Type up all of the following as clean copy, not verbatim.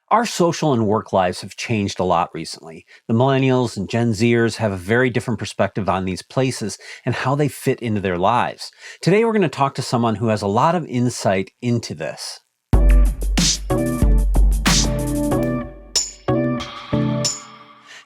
Our social and work lives have changed a lot recently. The Millennials and Gen Zers have a very different perspective on these places and how they fit into their lives. Today, we're going to talk to someone who has a lot of insight into this.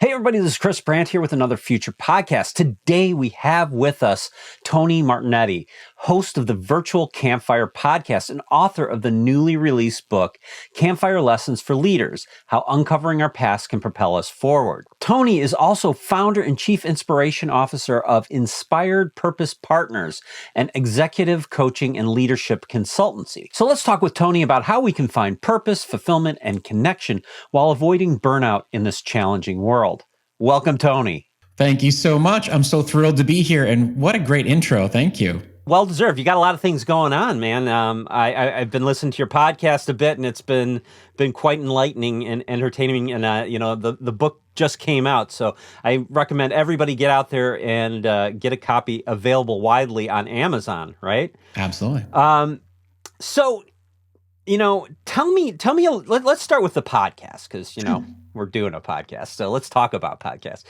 Hey everybody, this is Chris Brandt here with another FUTR Podcast. Today we have with us Tony Martignetti, host of the Virtual Campfire Podcast and author of the newly released book, Campfire Lessons for Leaders, How Uncovering Our Past Can Propel Us Forward. Tony is also founder and chief inspiration officer of Inspired Purpose Partners, an executive coaching and leadership consultancy. So let's talk with Tony about how we can find purpose, fulfillment, and connection while avoiding burnout in this challenging world. Welcome, Tony. Thank you so much. I'm so thrilled to be here, and what a great intro. Thank you. Well deserved. You got a lot of things going on, man. I've been listening to your podcast a bit, and it's been quite enlightening and entertaining. And the book just came out, so I recommend everybody get out there and get a copy available widely on Amazon. Right? Absolutely. So, tell me. Let's start with the podcast because we're doing a podcast, so let's talk about podcasts.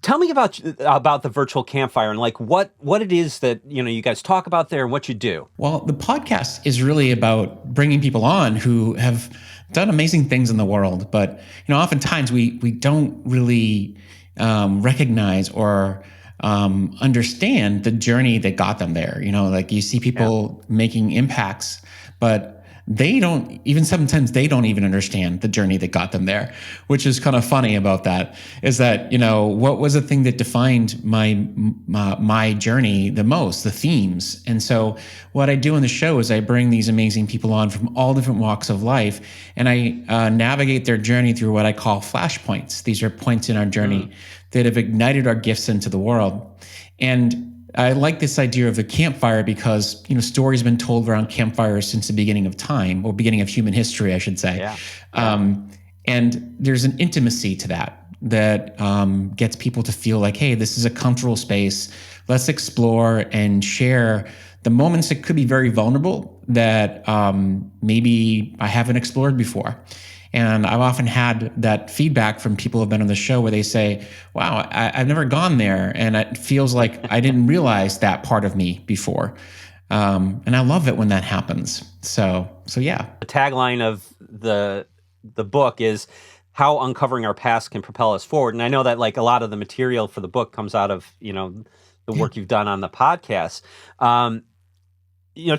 Tell me about the Virtual Campfire and like what it is that you guys talk about there and what you do. Well, the podcast is really about bringing people on who have done amazing things in the world, but oftentimes we don't really recognize or understand the journey that got them there. Like you see people making impacts, but sometimes they don't even understand the journey that got them there, which is kind of funny about that, is that, what was the thing that defined my journey the most, the themes. And so what I do in the show is I bring these amazing people on from all different walks of life, and I navigate their journey through what I call flashpoints. These are points in our journey that have ignited our gifts into the world. And I like this idea of the campfire because, stories have been told around campfires since the beginning of time, or beginning of human history, I should say. Yeah. And there's an intimacy to that gets people to feel like, hey, this is a comfortable space. Let's explore and share the moments that could be very vulnerable that maybe I haven't explored before. And I've often had that feedback from people who have been on the show where they say, wow, I've never gone there. And it feels like I didn't realize that part of me before. And I love it when that happens. So yeah. The tagline of the book is how uncovering our past can propel us forward. And I know that like a lot of the material for the book comes out of, the work you've done on the podcast.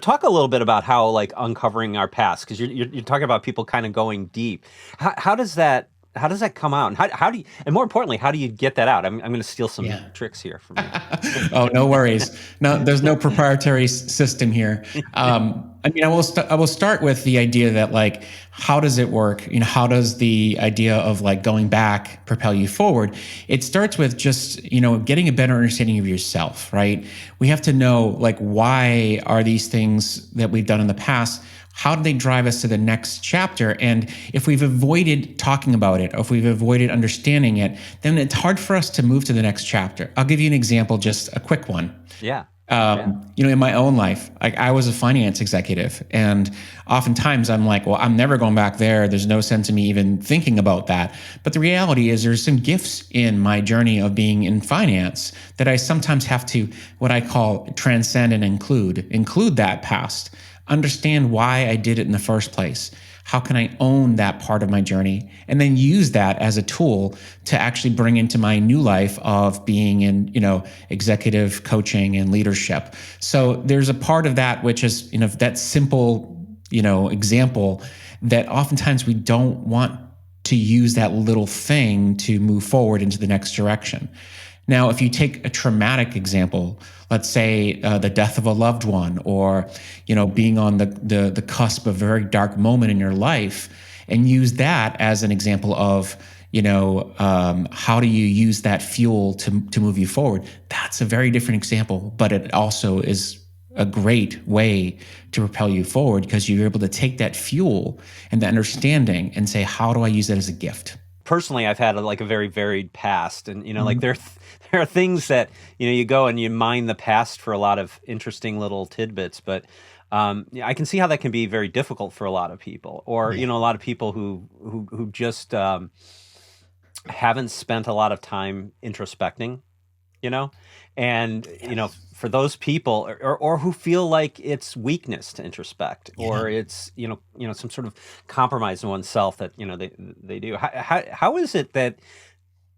Talk a little bit about how like uncovering our past, because you're talking about people kind of going deep. How does that come out? And how do you, and more importantly, how do you get that out? I'm going to steal some tricks here from you. Oh, no worries. No, there's no proprietary system here. I will start with the idea that like, how does it work? How does the idea of like going back propel you forward? It starts with just, getting a better understanding of yourself, right? We have to know like, why are these things that we've done in the past? How do they drive us to the next chapter? And if we've avoided talking about it, or if we've avoided understanding it, then it's hard for us to move to the next chapter. I'll give you an example, just a quick one. Yeah. In my own life, I was a finance executive, and oftentimes I'm like, well, I'm never going back there. There's no sense in me even thinking about that. But the reality is there's some gifts in my journey of being in finance that I sometimes have to, what I call transcend and include that past, understand why I did it in the first place. How can I own that part of my journey? And then use that as a tool to actually bring into my new life of being in, executive coaching and leadership. So there's a part of that, which is, that simple, example that oftentimes we don't want to use that little thing to move forward into the next direction. Now, if you take a traumatic example, let's say the death of a loved one, or being on the cusp of a very dark moment in your life, and use that as an example of how do you use that fuel to move you forward? That's a very different example, but it also is a great way to propel you forward because you're able to take that fuel and the understanding and say, how do I use that as a gift? Personally, I've had a very varied past, and like there are things that you go and you mine the past for a lot of interesting little tidbits. But Yeah, I can see how that can be very difficult for a lot of people, or Yeah. a lot of people who just haven't spent a lot of time introspecting, you know, and Yes. for those people, or who feel like it's weakness to introspect, Yeah. or it's some sort of compromise in oneself that they do. How is it that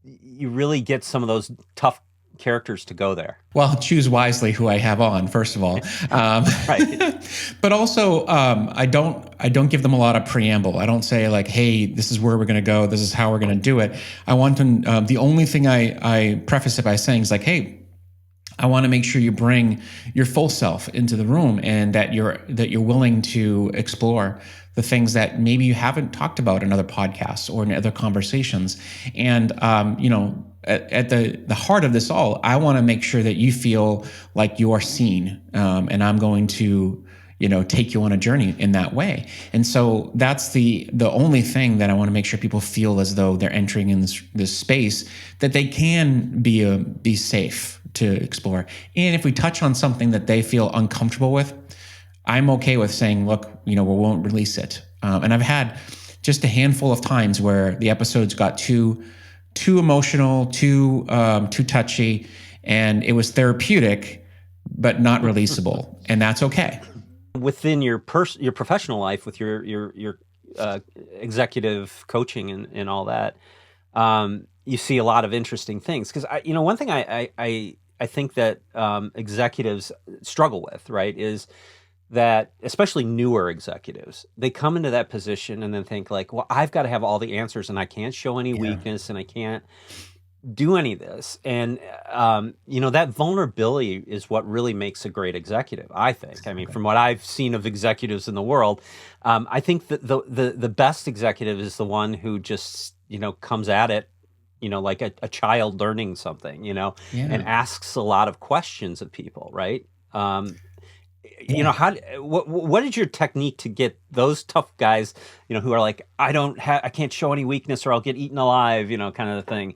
you really get some of those tough characters to go there? Well, choose wisely who I have on, first of all, Right. but also I don't give them a lot of preamble. I don't say like, "Hey, this is where we're going to go. This is how we're going to do it." I want them. The only thing I preface it by saying is like, "Hey, I want to make sure you bring your full self into the room, and that you're willing to explore the things that maybe you haven't talked about in other podcasts or in other conversations." And at the heart of this all, I want to make sure that you feel like you are seen, and I'm going to take you on a journey in that way. And so that's the only thing that I want to make sure people feel as though they're entering in this space, that they can be safe to explore. And if we touch on something that they feel uncomfortable with, I'm okay with saying, look, we won't release it. And I've had just a handful of times where the episodes got too emotional, too touchy, and it was therapeutic, but not releasable, and that's okay. Within your professional life, with your executive coaching and all that, you see a lot of interesting things. Because one thing I think that executives struggle with, right, is that, especially newer executives, they come into that position and then think like, well, I've got to have all the answers, and I can't show any weakness, and I can't do any of this. And that vulnerability is what really makes a great executive, I think. I mean, from what I've seen of executives in the world, I think that the best executive is the one who just comes at it like a child learning something, and asks a lot of questions of people, right? What is your technique to get those tough guys, who are like, I can't show any weakness or I'll get eaten alive, kind of the thing.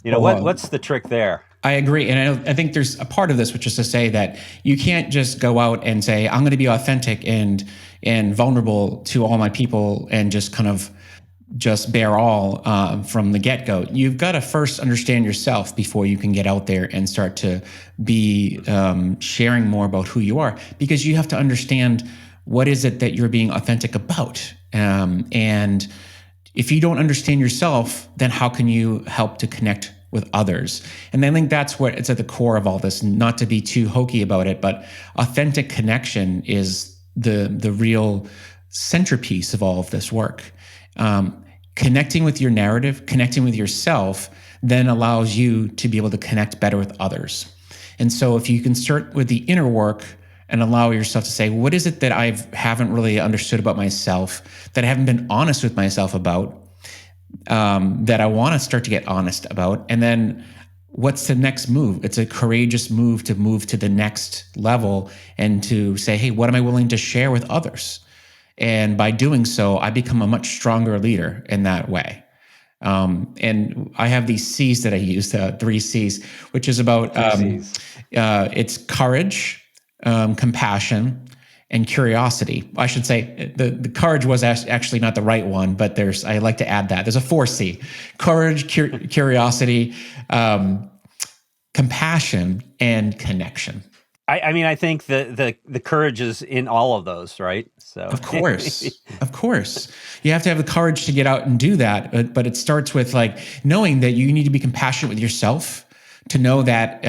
What's the trick there? I agree. And I think there's a part of this, which is to say that you can't just go out and say, I'm going to be authentic and vulnerable to all my people and just kind of just bear all from the get-go. You've got to first understand yourself before you can get out there and start to be sharing more about who you are, because you have to understand what is it that you're being authentic about. And if you don't understand yourself, then how can you help to connect with others? And I think that's what it's at the core of all this, not to be too hokey about it, but authentic connection is the real centerpiece of all of this work. Connecting with your narrative, connecting with yourself, then allows you to be able to connect better with others. And so if you can start with the inner work and allow yourself to say, what is it that I haven't really understood about myself, that I haven't been honest with myself about, that I want to start to get honest about? And then what's the next move? It's a courageous move to the next level and to say, hey, what am I willing to share with others? And by doing so, I become a much stronger leader in that way. And I have these C's that I use, 3 C's, which is about it's courage, compassion, and curiosity. I should say the courage was actually not the right one, but I like to add that. There's a 4C: courage, curiosity, compassion, and connection. I mean, I think the courage is in all of those, right? So of course, you have to have the courage to get out and do that. But it starts with like knowing that you need to be compassionate with yourself, to know that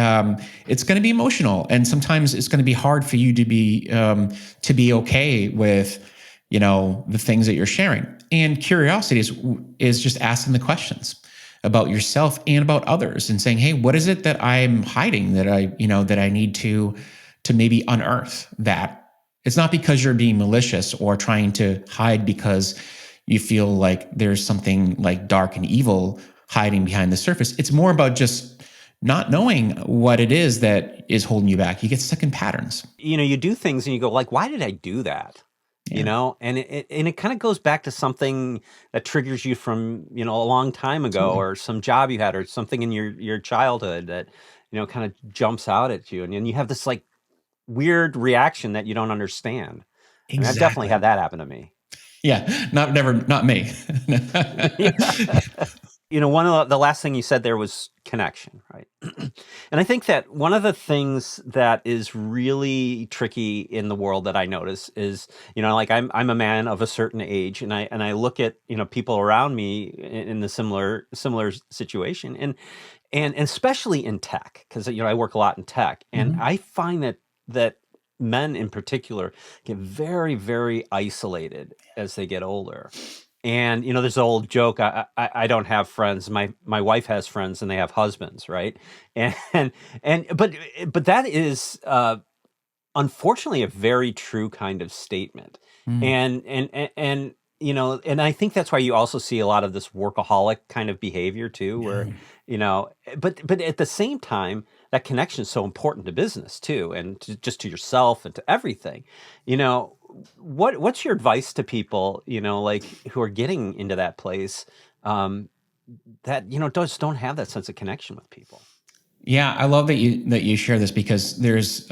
it's going to be emotional, and sometimes it's going to be hard for you to be okay with the things that you're sharing. And curiosity is just asking the questions about yourself and about others, and saying, hey, what is it that I'm hiding that I need to maybe unearth? That it's not because you're being malicious or trying to hide because you feel like there's something like dark and evil hiding behind the surface. It's more about just not knowing what it is that is holding you back. You get stuck in patterns. You do things and you go like, why did I do that? Yeah. And it kind of goes back to something that triggers you from, a long time ago, or some job you had, or something in your childhood that, kind of jumps out at you. And you have this like weird reaction that you don't understand. I mean, I've definitely Exactly. had that happen to me. Yeah, not me. One of the last thing you said there was connection, right? And I think that one of the things that is really tricky in the world that I notice is, like I'm a man of a certain age, and I look at people around me in the similar situation, and especially in tech, because I work a lot in tech, and Mhm. I find that men in particular get very, very isolated as they get older. And there's an old joke. I don't have friends. My wife has friends, and they have husbands, right? And but that is unfortunately a very true kind of statement. Mm. And I think that's why you also see a lot of this workaholic kind of behavior too, where Yeah. but at the same time, that connection is so important to business too, and just to yourself and to everything. you know what's your advice to people, like who are getting into that place, um that just don't have that sense of connection with people? Yeah, I love that you share this, because there's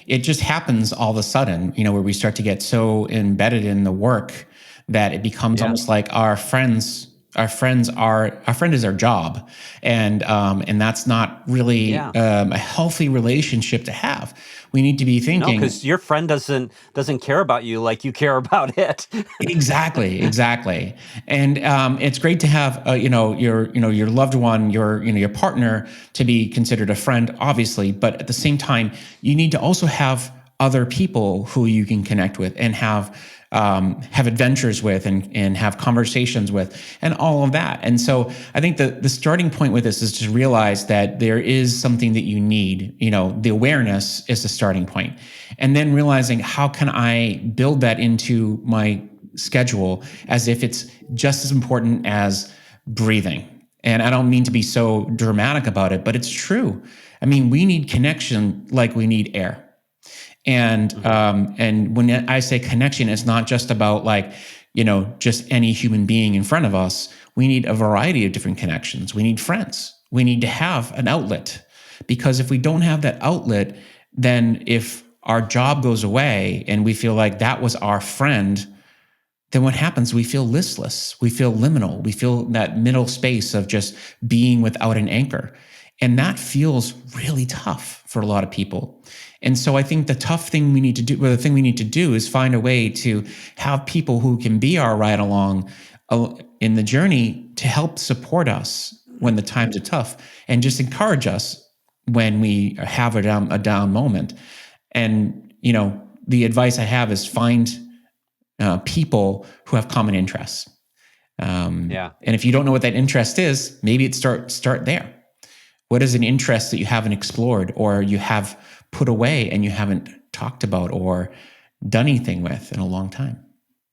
it just happens all of a sudden, where we start to get so embedded in the work that it becomes Yeah. almost like our friend is our job, and that's not really Yeah. a healthy relationship to have. We need to be No, thinking. because your friend doesn't care about you like you care about it. Exactly, exactly. And it's great to have your loved one, your partner, to be considered a friend, obviously. But at the same time, you need to also have other people who you can connect with and have adventures with, and have conversations with, and all of that. And so I think the starting point with this is to realize that there is something that you need. The awareness is the starting point, and then realizing, how can I build that into my schedule as if it's just as important as breathing. And I don't mean to be so dramatic about it, but it's true. I mean, we need connection like we need air. And and when I say connection, it's not just about just any human being in front of us. We need a variety of different connections. We need friends. We need to have an outlet, because if we don't have that outlet, then if our job goes away and we feel like that was our friend, then what happens? We feel listless. We feel liminal. We feel that middle space of just being without an anchor. And that feels really tough for a lot of people. And so I think the thing we need to do is find a way to have people who can be our ride along in the journey, to help support us when the times are tough, and just encourage us when we have a down moment. And, the advice I have is find people who have common interests. Yeah. And if you don't know what that interest is, maybe it start there. What is an interest that you haven't explored, or you have put away and you haven't talked about or done anything with in a long time?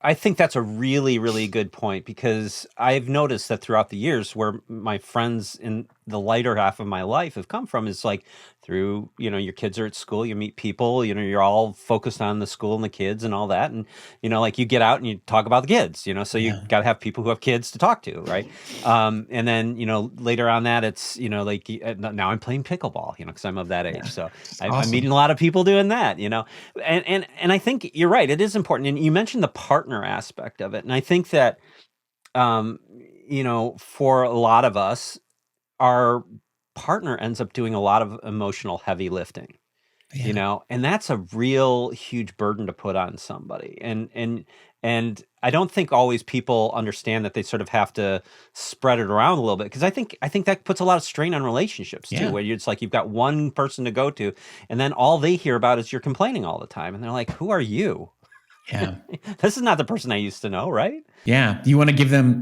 I think that's a really, really good point, because I've noticed that throughout the years, where my friends in the lighter half of my life have come from is like through, your kids are at school, you meet people, you're all focused on the school and the kids and all that. And, like you get out and you talk about the kids, so you Yeah. got to have people who have kids to talk to, right? And then, later on that it's, like now I'm playing pickleball, because I'm of that age. Yeah. So It's I'm awesome. meeting a lot of people doing that, and I think you're right. It is important. And you mentioned the partner aspect of it. And I think that, um, for a lot of us, our partner ends up doing a lot of emotional heavy lifting, Yeah. and that's a real huge burden to put on somebody. And I don't think always people understand that they sort of have to spread it around a little bit, because I think that puts a lot of strain on relationships too, Yeah. where it's like you've got one person to go to, and then all they hear about is you're complaining all the time, and they're like, "Who are you? Yeah. This is not the person I used to know, right?" Yeah, you want to give them,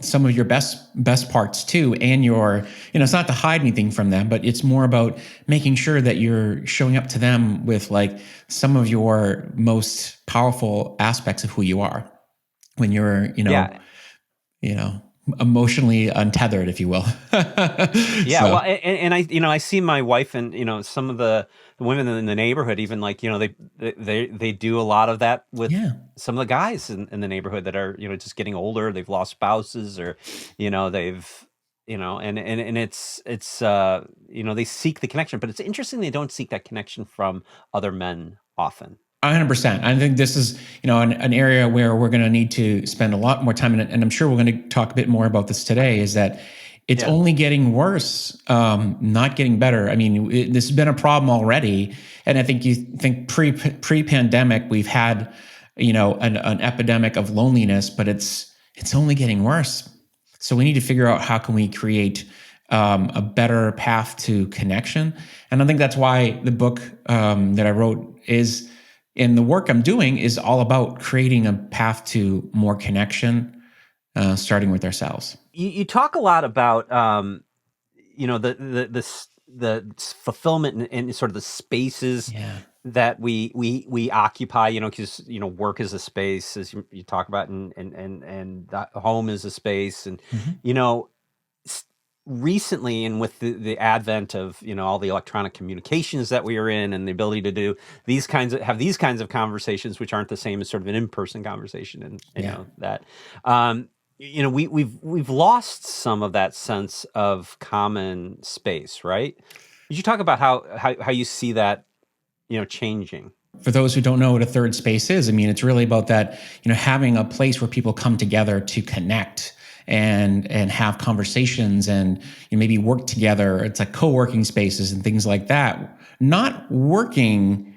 some of your best parts too, and it's not to hide anything from them, but it's more about making sure that you're showing up to them with some of your most powerful aspects of who you are when you're, Yeah. you know, emotionally untethered, if you will. Yeah, So well, and I see my wife and some of the women in the neighborhood, even like they do a lot of that with yeah, some of the guys in the neighborhood that are just getting older. They've lost spouses, or they've and it's they seek the connection, but it's interesting they don't seek that connection from other men often. 100%. I think this is, an area where we're going to need to spend a lot more time in it. And I'm sure we're going to talk a bit more about this today, is that it's only getting worse, not getting better. I mean, this has been a problem already. And I think pre-pandemic, we've had, an epidemic of loneliness, but it's only getting worse. So we need to figure out how can we create a better path to connection. And I think that's why the book that I wrote is, and the work I'm doing is all about creating a path to more connection, starting with ourselves. You talk a lot about, the fulfillment and sort of the spaces that we occupy, because, work is a space, as you talk about, and the home is a space. And, recently, and with the advent of all the electronic communications that we are in, and the ability to do these kinds of conversations, which aren't the same as sort of an in-person conversation, and that we've lost some of that sense of common space, right? Could you talk about how you see that changing? For those who don't know what a third space is, I mean, it's really about that, having a place where people come together to connect and have conversations and maybe work together. It's like co-working spaces and things like that. Not working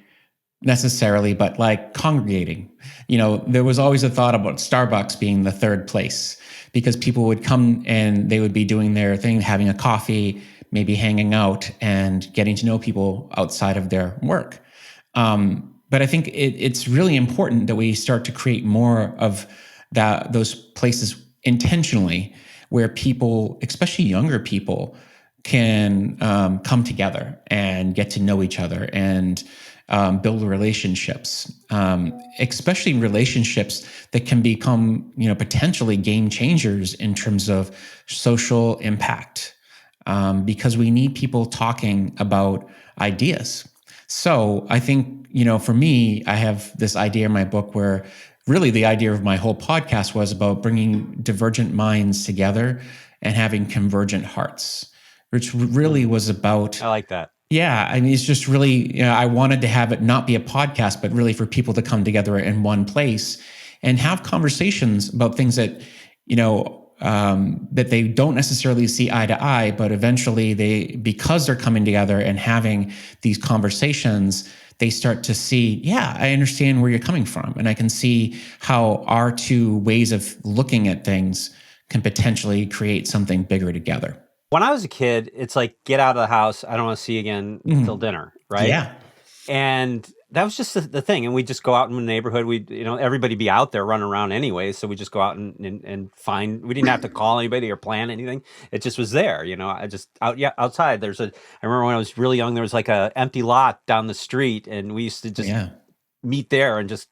necessarily, but like congregating. There was always a thought about Starbucks being the third place, because people would come and they would be doing their thing, having a coffee, maybe hanging out and getting to know people outside of their work. But I think it's really important that we start to create more of those places intentionally, where people, especially younger people, can come together and get to know each other and build relationships, especially relationships that can become, potentially game changers in terms of social impact, because we need people talking about ideas. So I think, for me, I have this idea in my book where really the idea of my whole podcast was about bringing divergent minds together and having convergent hearts, which really was about... I like that. Yeah. I mean, it's just really, I wanted to have it not be a podcast, but really for people to come together in one place and have conversations about things that, that they don't necessarily see eye to eye, but eventually because they're coming together and having these conversations, they start to see, I understand where you're coming from. And I can see how our two ways of looking at things can potentially create something bigger together. When I was a kid, it's like, get out of the house. I don't want to see you again until dinner, right? Yeah. And that was just the thing. And we just go out in the neighborhood. We, everybody be out there running around anyway. So we just go out and find, we didn't have to call anybody or plan anything. It just was there, I just outside. I remember when I was really young, there was like a empty lot down the street, and we used to just meet there and just,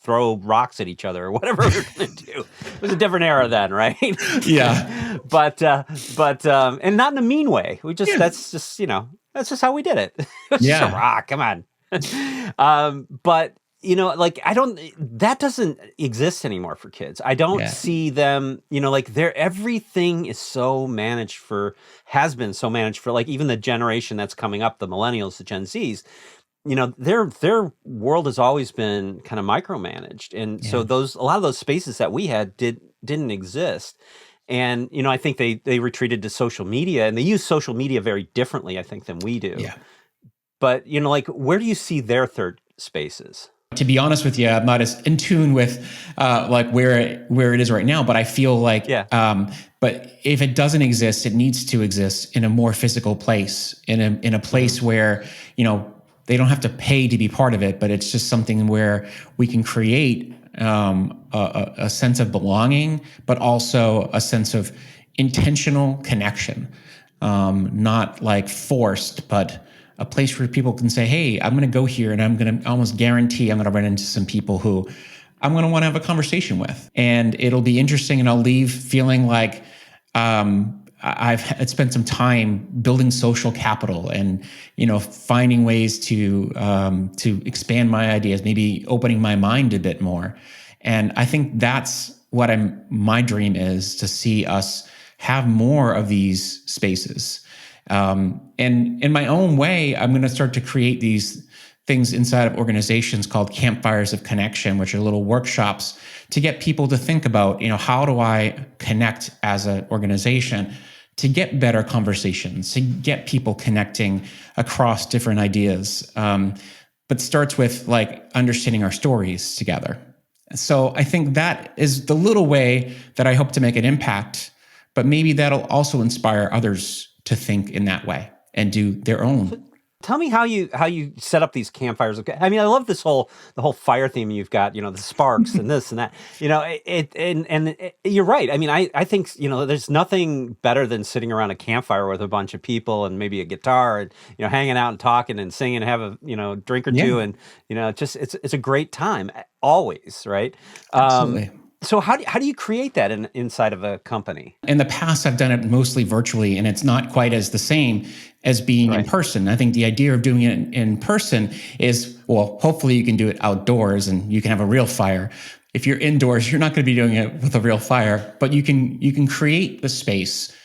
throw rocks at each other or whatever we were going to do. It was a different era then, right? Yeah. but and not in a mean way. We just, that's just how we did it. It's just a rock. Come on. But that doesn't exist anymore for kids. I don't see them, everything is has been so managed for like even the generation that's coming up, the Millennials, the Gen Zs. Their world has always been kind of micromanaged. And so a lot of those spaces that we had didn't exist. And, I think they retreated to social media, and they use social media very differently, I think, than we do. Yeah. But, where do you see their third spaces? To be honest with you, I'm not as in tune with where it is right now, but I feel like, but if it doesn't exist, it needs to exist in a more physical place, in a place where, they don't have to pay to be part of it, but it's just something where we can create a sense of belonging, but also a sense of intentional connection, not like forced, but a place where people can say, hey, I'm going to go here and I'm going to almost guarantee I'm going to run into some people who I'm going to want to have a conversation with. And it'll be interesting, and I'll leave feeling like I've spent some time building social capital and, finding ways to expand my ideas, maybe opening my mind a bit more. And I think that's what my dream is, to see us have more of these spaces. And in my own way, I'm going to start to create these things inside of organizations called campfires of connection, which are little workshops to get people to think about, how do I connect as an organization to get better conversations, to get people connecting across different ideas. But starts with like understanding our stories together. So I think that is the little way that I hope to make an impact, but maybe that'll also inspire others to think in that way and do their own. Tell me how you set up these campfires. I mean, I love the whole fire theme you've got, the sparks and this and that, you're right. I mean, I think, there's nothing better than sitting around a campfire with a bunch of people and maybe a guitar and, hanging out and talking and singing and have a, drink or two. And, it's a great time always. Right. Absolutely. So how do you create that inside of a company? In the past, I've done it mostly virtually, and it's not quite as the same as being in person. I think the idea of doing it in person is, well, hopefully you can do it outdoors and you can have a real fire. If you're indoors, you're not going to be doing it with a real fire, but you can create the space.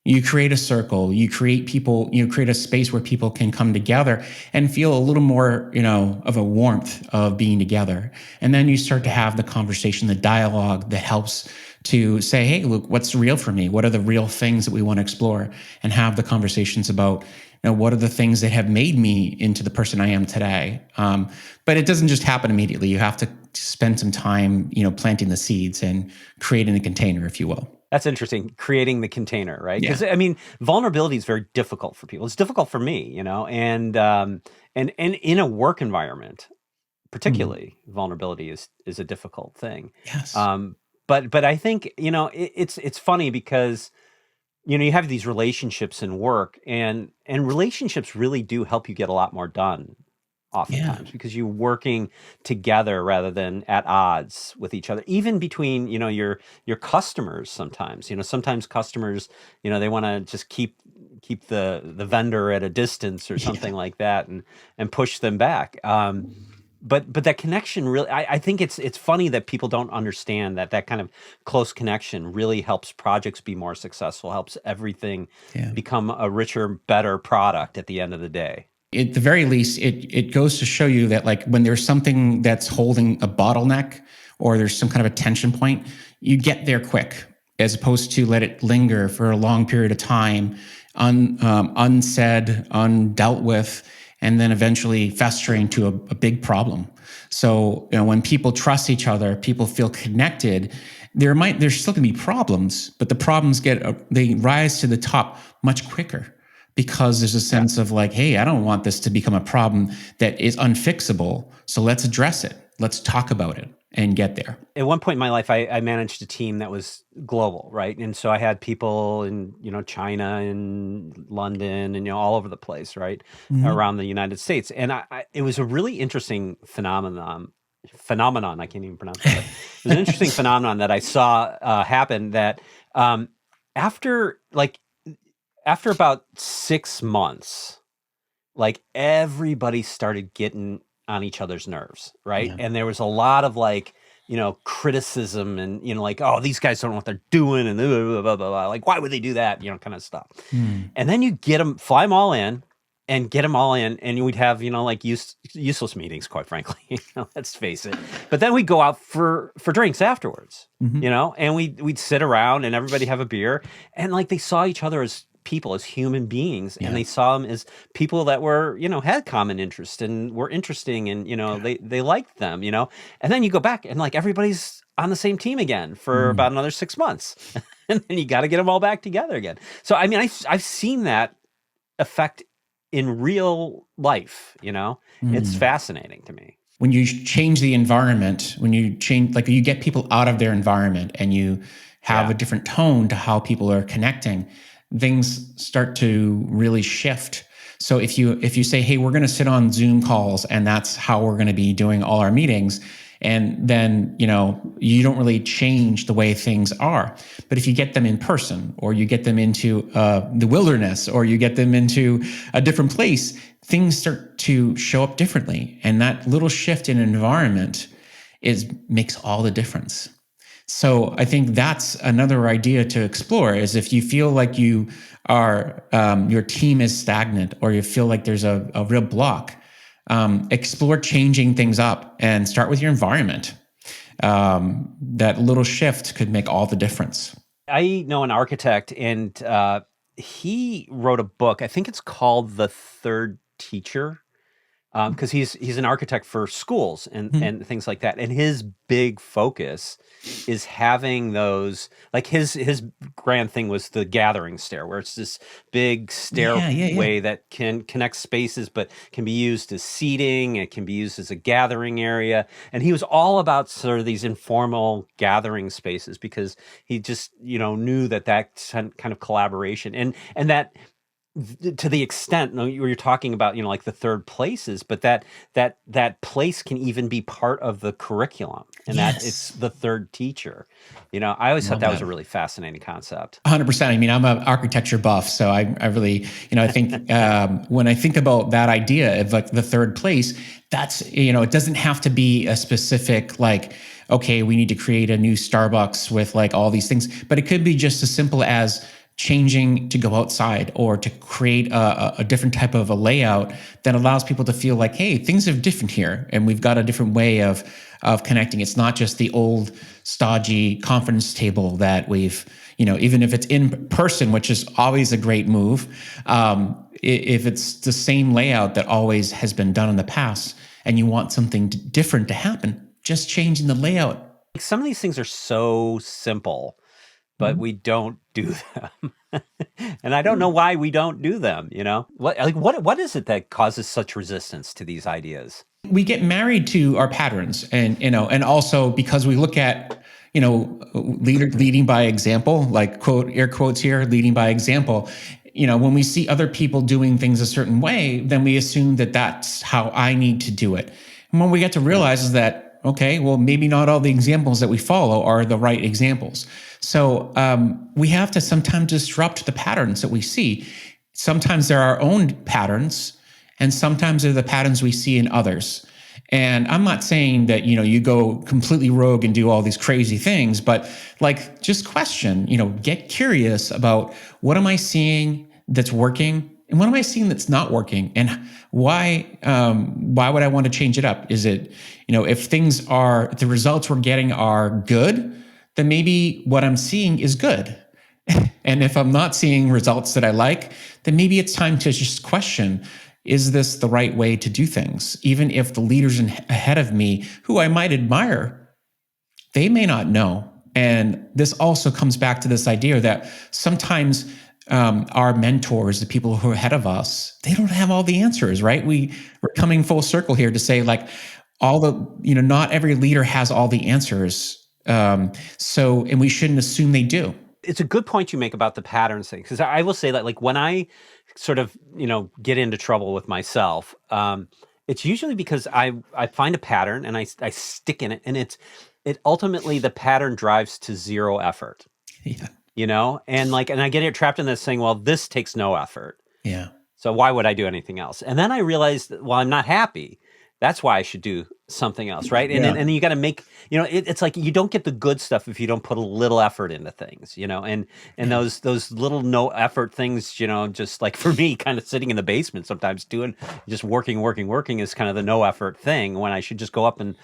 You create a circle, you create people, you create a space where people can come together and feel a little more, of a warmth of being together. And then you start to have the conversation, the dialogue that helps to say, hey, look, what's real for me? What are the real things that we want to explore? And have the conversations about, what are the things that have made me into the person I am today? But it doesn't just happen immediately. You have to spend some time, planting the seeds and creating the container, if you will. That's interesting, creating the container, right? Because Yeah. I mean, vulnerability is very difficult for people. It's difficult for me, and in a work environment, particularly, vulnerability is a difficult thing. Yes. But I think it's funny because you have these relationships in work, and relationships really do help you get a lot more done. Oftentimes, because you're working together rather than at odds with each other, even between, your customers sometimes, sometimes customers, they want to just keep the vendor at a distance or something like that and push them back. But that connection really, I think it's funny that people don't understand that kind of close connection really helps projects be more successful, helps everything become a richer, better product at the end of the day. At the very least, it goes to show you that like when there's something that's holding a bottleneck or there's some kind of a tension point, you get there quick as opposed to let it linger for a long period of time, unsaid, undealt with, and then eventually festering to a big problem. So when people trust each other, people feel connected. There's still going to be problems, but the problems they rise to the top much quicker. Because there's a sense of like, hey, I don't want this to become a problem that is unfixable. So let's address it. Let's talk about it and get there. At one point in my life, I managed a team that was global, right? And so I had people in, China and London and, all over the place, right? Around the United States. And it was a really interesting phenomenon. I can't even pronounce it. It was an interesting phenomenon that I saw happen that after about 6 months, like everybody started getting on each other's nerves, right? Yeah. And there was a lot of criticism and, like, oh, these guys don't know what they're doing and blah, blah, blah, blah, blah. Like, why would they do that? Kind of stuff. And then you fly them all in and get them all in, and we'd have, useless meetings, quite frankly, let's face it. But then we'd go out for drinks afterwards, and we'd sit around and everybody have a beer, and like they saw each other as people, as human beings, and they saw them as people that were, had common interest and were interesting, and they liked them, and then you go back and like everybody's on the same team again for about another 6 months, and then you got to get them all back together again. So I mean, I've seen that effect in real life. It's fascinating to me. When you change the environment, when you change, like you get people out of their environment and you have a different tone to how people are connecting, things start to really shift. So if you say, hey, we're going to sit on Zoom calls and that's how we're going to be doing all our meetings, and then, you don't really change the way things are. But if you get them in person, or you get them into the wilderness, or you get them into a different place, things start to show up differently. And that little shift in environment makes all the difference. So I think that's another idea to explore, is if you feel like you are, your team is stagnant, or you feel like there's a real block, explore changing things up and start with your environment. That little shift could make all the difference. I know an architect, and he wrote a book. I think it's called The Third Teacher, because he's an architect for schools and things like that. And his big focus is having those, like his grand thing was the gathering stair, where it's this big stairway that can connect spaces, but can be used as seating. It can be used as a gathering area. And he was all about sort of these informal gathering spaces, because he just, knew that kind of collaboration and that, to the extent you're talking about, like the third places, but that place can even be part of the curriculum, and that it's the third teacher. I always thought that was a really fascinating concept. 100%. I mean, I'm an architecture buff, so I really, I think when I think about that idea of like the third place, that's, it doesn't have to be a specific like, okay, we need to create a new Starbucks with like all these things, but it could be just as simple as changing to go outside, or to create a different type of a layout that allows people to feel like, hey, things are different here, and we've got a different way of connecting. It's not just the old stodgy conference table that we've, even if it's in person, which is always a great move, if it's the same layout that always has been done in the past and you want something different to happen, just changing the layout. Some of these things are so simple, but we don't do them. And I don't know why we don't do them, What is it that causes such resistance to these ideas? We get married to our patterns, and also because we look at, leading by example, like quote, air quotes here, leading by example. When we see other people doing things a certain way, then we assume that that's how I need to do it. And when we get to realize is that, okay, well, maybe not all the examples that we follow are the right examples. So we have to sometimes disrupt the patterns that we see. Sometimes they're our own patterns, and sometimes they're the patterns we see in others. And I'm not saying that, you go completely rogue and do all these crazy things, but like just question, get curious about what am I seeing that's working, and what am I seeing that's not working, and why would I want to change it up? Is it, if the results we're getting are good, then maybe what I'm seeing is good. And if I'm not seeing results that I like, then maybe it's time to just question, is this the right way to do things? Even if the leaders ahead of me, who I might admire, they may not know. And this also comes back to this idea that sometimes our mentors, the people who are ahead of us, they don't have all the answers, right? We're coming full circle here to say like not every leader has all the answers. And we shouldn't assume they do. It's a good point you make about the patterns thing, because I will say that like when I sort of, get into trouble with myself, it's usually because I find a pattern and I stick in it, and it ultimately the pattern drives to zero effort. Yeah. And I get trapped in this saying, well, this takes no effort. Yeah. So why would I do anything else? And then I realized that, well, I'm not happy. That's why I should do something else, right? And and you got to make, it's like you don't get the good stuff if you don't put a little effort into things, and those little no effort things, just like for me, kind of sitting in the basement sometimes doing just working is kind of the no effort thing, when I should just go up and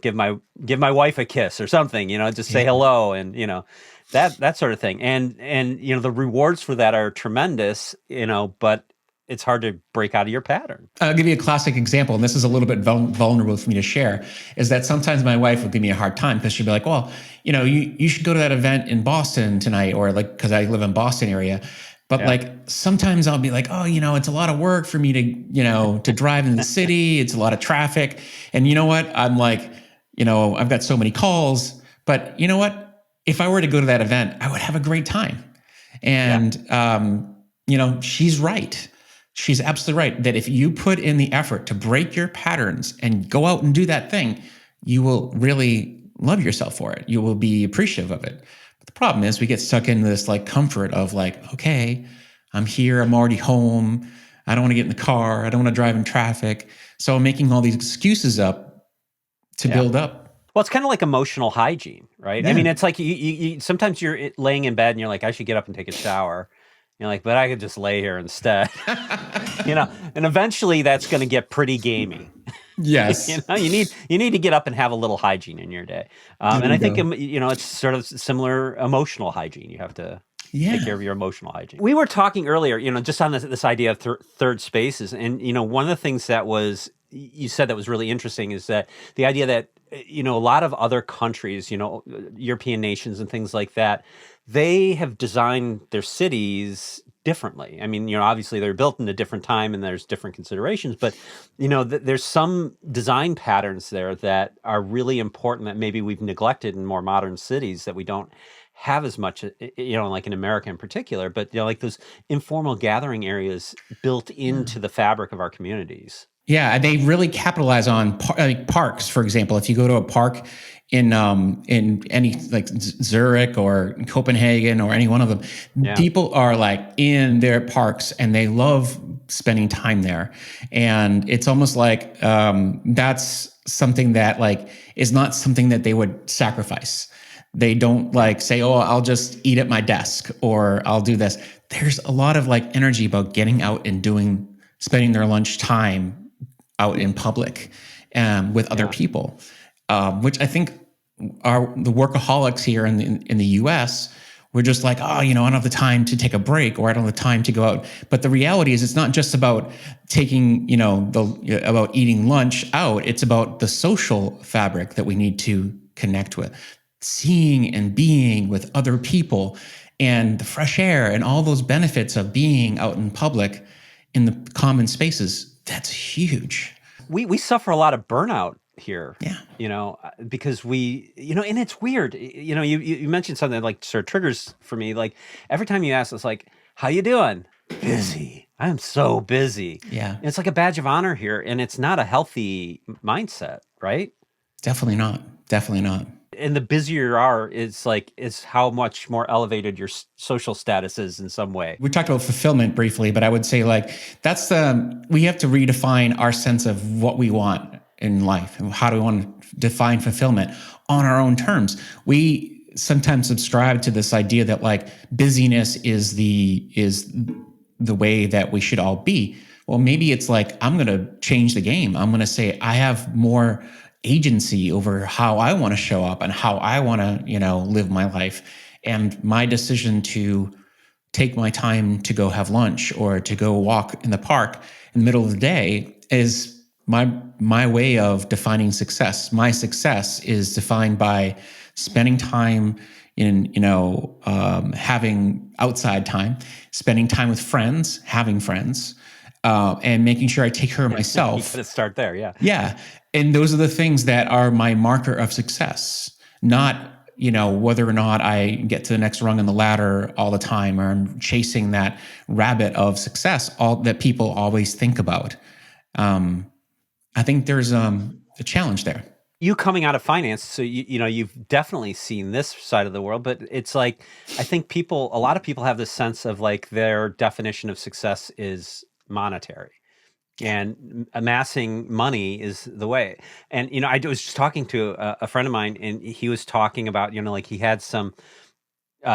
give my wife a kiss or something, just say hello, and that sort of thing, and the rewards for that are tremendous, but it's hard to break out of your pattern. I'll give you a classic example, and this is a little bit vulnerable for me to share, is that sometimes my wife would give me a hard time because she'd be like, well, you should go to that event in Boston tonight, or like, because I live in Boston area. But like, sometimes I'll be like, oh, it's a lot of work for me to drive in the city. It's a lot of traffic. And you know what? I'm like, I've got so many calls, but you know what? If I were to go to that event, I would have a great time. And, she's right. She's absolutely right that if you put in the effort to break your patterns and go out and do that thing, you will really love yourself for it. You will be appreciative of it. But the problem is we get stuck in this like comfort of like, okay, I'm here, I'm already home. I don't want to get in the car. I don't want to drive in traffic. So I'm making all these excuses up to build up. Well, it's kind of like emotional hygiene, right? Yeah. I mean, it's like you sometimes you're laying in bed and you're like, I should get up and take a shower. You're like, but I could just lay here instead. And eventually that's going to get pretty gamey. Yes. You need to get up and have a little hygiene in your day. And I think, it's sort of similar emotional hygiene. You have to take care of your emotional hygiene. We were talking earlier, just on this idea of third spaces. And, one of the things that you said that was really interesting is that the idea that, a lot of other countries, European nations and things like that, they have designed their cities differently. I mean, obviously they're built in a different time and there's different considerations, but, there's some design patterns there that are really important that maybe we've neglected in more modern cities that we don't have as much, like in America in particular, but, like those informal gathering areas built into the fabric of our communities. Yeah, they really capitalize on parks, for example. If you go to a park in any like Zurich or Copenhagen or any one of them, people are like in their parks and they love spending time there. And it's almost like that's something that like is not something that they would sacrifice. They don't like say, oh, I'll just eat at my desk or I'll do this. There's a lot of like energy about getting out and spending their lunch time out in public with other people, which I think are the workaholics here in the US. We're just like, I don't have the time to take a break or I don't have the time to go out. But the reality is it's not just about taking, about eating lunch out. It's about the social fabric that we need to connect with, seeing and being with other people and the fresh air and all those benefits of being out in public in the common spaces. That's huge. We suffer a lot of burnout here. Yeah. Because we, and it's weird. You mentioned something that like sort of triggers for me. Like every time you ask, it's like, how you doing? Busy. I'm so busy. Yeah. And it's like a badge of honor here. And it's not a healthy mindset, right? Definitely not. Definitely not. And the busier you are, is how much more elevated your social status is in some way. We talked about fulfillment briefly, but I would say like we have to redefine our sense of what we want in life and how do we want to define fulfillment on our own terms. We sometimes subscribe to this idea that like busyness is the way that we should all be. Well, maybe it's like, I'm going to change the game. I'm going to say I have more agency over how I want to show up and how I want to, live my life. And my decision to take my time to go have lunch or to go walk in the park in the middle of the day is my way of defining success. My success is defined by spending time in, having outside time, spending time with friends, having friends, and making sure I take care of myself. You got to start there, yeah. Yeah. And those are the things that are my marker of success, not, whether or not I get to the next rung on the ladder all the time or I'm chasing that rabbit of success, all that people always think about. I think there's a challenge there. You coming out of finance, so you've definitely seen this side of the world, but it's like, I think a lot of people have this sense of like their definition of success is monetary. And amassing money is the way. And, I was just talking to a friend of mine and he was talking about, like he had some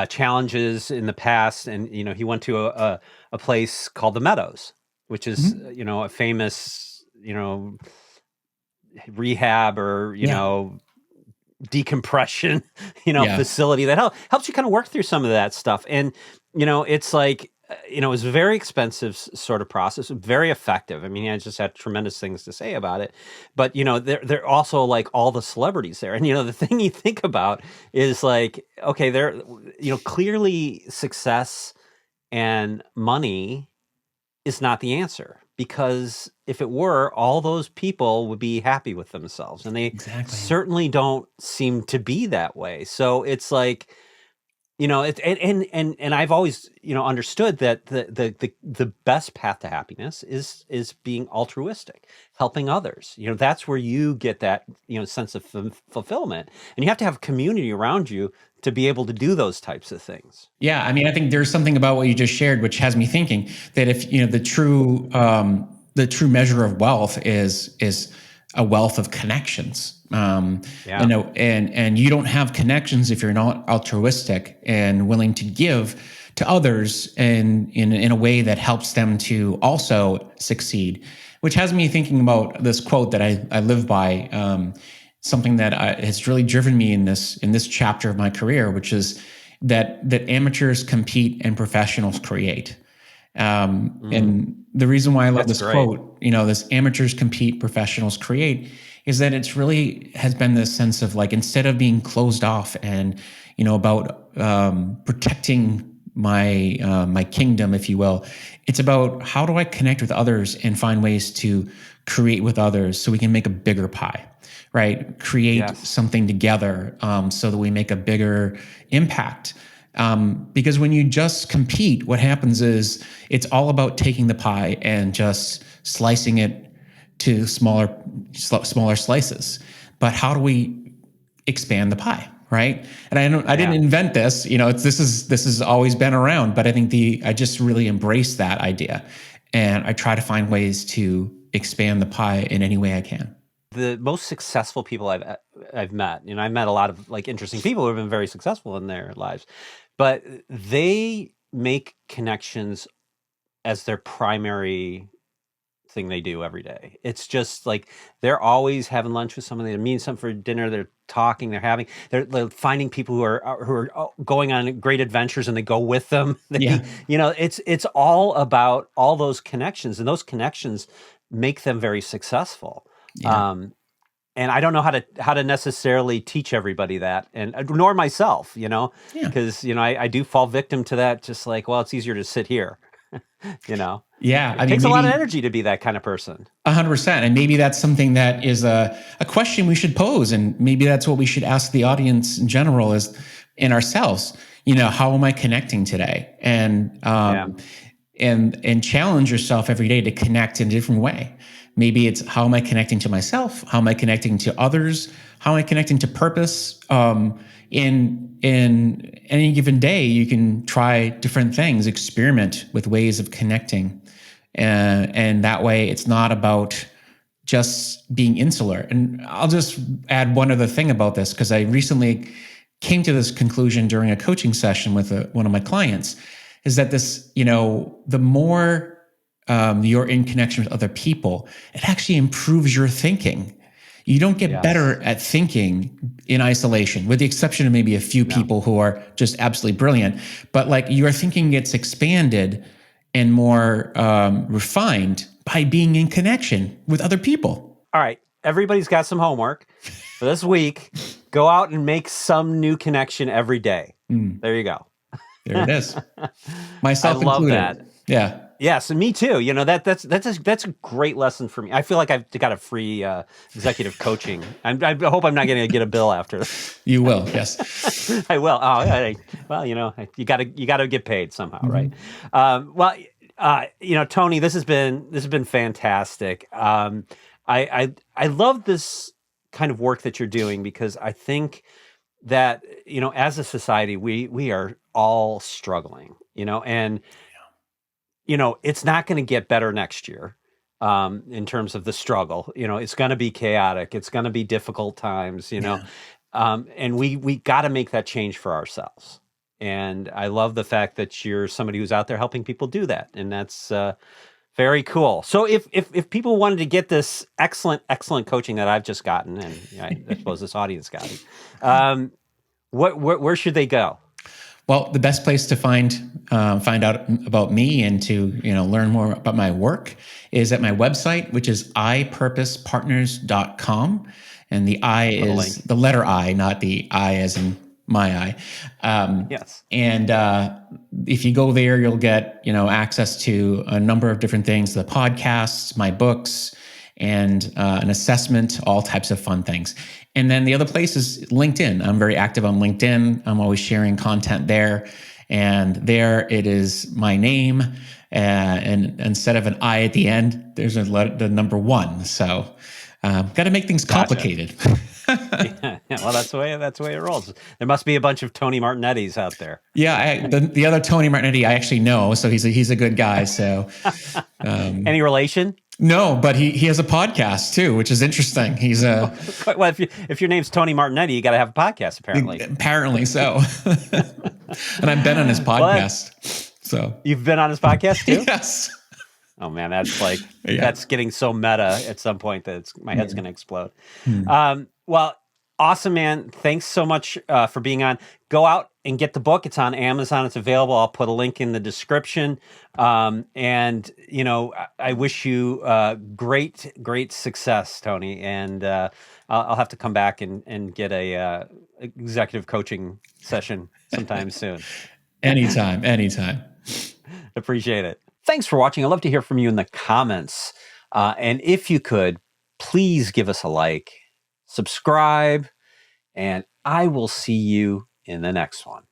challenges in the past and, he went to a place called the Meadows, which is, a famous, rehab or, decompression, facility that helps you kind of work through some of that stuff. And, it's like, it was a very expensive sort of process, very effective. I mean, I just had tremendous things to say about it. But, they're also like all the celebrities there. And, the thing you think about is like, okay, they're, clearly success and money is not the answer. Because if it were, all those people would be happy with themselves. And they certainly don't seem to be that way. So it's like, and I've always, understood that the best path to happiness is being altruistic, helping others. That's where you get that, sense of fulfillment. And you have to have community around you to be able to do those types of things. Yeah. I mean, I think there's something about what you just shared, which has me thinking that if, the true measure of wealth is a wealth of connections. And you don't have connections if you're not altruistic and willing to give to others in a way that helps them to also succeed, which has me thinking about this quote that I live by, something that has really driven me in this chapter of my career, which is that amateurs compete and professionals create. And the reason why I love this quote, this amateurs compete, professionals create, is that it's really has been this sense of like, instead of being closed off and, about protecting my kingdom, if you will, it's about how do I connect with others and find ways to create with others so we can make a bigger pie, right? Create something together so that we make a bigger impact. Because when you just compete, what happens is it's all about taking the pie and just slicing it to smaller slices. But how do we expand the pie, right? And I didn't invent this. This has always been around. But I think I just really embrace that idea, and I try to find ways to expand the pie in any way I can. The most successful people I've met, I've met a lot of like interesting people who have been very successful in their lives, but they make connections as their primary thing they do every day. It's just like they're always having lunch with somebody, they're meeting something for dinner, they're talking, they're finding people who are going on great adventures, and they go with them. It's all about all those connections, and those connections make them very successful. And I don't know how to necessarily teach everybody that, and nor myself, because I do fall victim to that. Just like, well, it's easier to sit here, Yeah, it takes a lot of energy to be that kind of person. 100%, and maybe that's something that is a question we should pose, and maybe that's what we should ask the audience in general, is in ourselves. How am I connecting today? And challenge yourself every day to connect in a different way. Maybe it's, how am I connecting to myself? How am I connecting to others? How am I connecting to purpose? In any given day, you can try different things, experiment with ways of connecting. And that way, it's not about just being insular. And I'll just add one other thing about this, because I recently came to this conclusion during a coaching session with one of my clients, is that the more you're in connection with other people, it actually improves your thinking. You don't get better at thinking in isolation, with the exception of maybe a few people who are just absolutely brilliant. But like, your thinking gets expanded and more refined by being in connection with other people. All right. Everybody's got some homework for this week. Go out and make some new connection every day. There you go. There it is. Myself included. I love that. Yeah. Yes, and me too. That's a great lesson for me. I feel like I've got a free executive coaching. I hope I'm not going to get a bill after this. You will, yes. I will. Well, you got to get paid somehow, right? Tony, this has been fantastic. I love this kind of work that you're doing, because I think that as a society we are all struggling, and it's not going to get better next year in terms of the struggle. It's going to be chaotic. It's going to be difficult times, and we got to make that change for ourselves. And I love the fact that you're somebody who's out there helping people do that. And that's very cool. So if people wanted to get this excellent coaching that I've just gotten, and I suppose this audience got it, where should they go? Well, the best place to find out about me and to learn more about my work is at my website, which is ipurposepartners.com, and the I is the letter I, not the I as in my eye. Yes. And if you go there, you'll get access to a number of different things: the podcasts, my books, and an assessment, all types of fun things. And then the other place is LinkedIn. I'm very active on LinkedIn. I'm always sharing content there. And there it is my name. And instead of an I at the end, there's the number 1. So got to make things complicated. Gotcha. Well, that's the way it rolls. There must be a bunch of Tony Martignettis out there. Yeah, the other Tony Martignetti I actually know, so he's a good guy. So, any relation? No, but he has a podcast too, which is interesting. He's a well. If your name's Tony Martignetti, you got to have a podcast, apparently. Apparently so. And I've been on his podcast. So you've been on his podcast too? yes. Oh man, that's getting so meta at some point that my head's going to explode. Well, awesome, man. Thanks so much for being on. Go out and get the book. It's on Amazon. It's available. I'll put a link in the description. And I wish you great success, Tony. And I'll have to come back and get a executive coaching session sometime soon. Anytime. Appreciate it. Thanks for watching. I'd love to hear from you in the comments. And if you could, please give us a like, subscribe, and I will see you in the next one.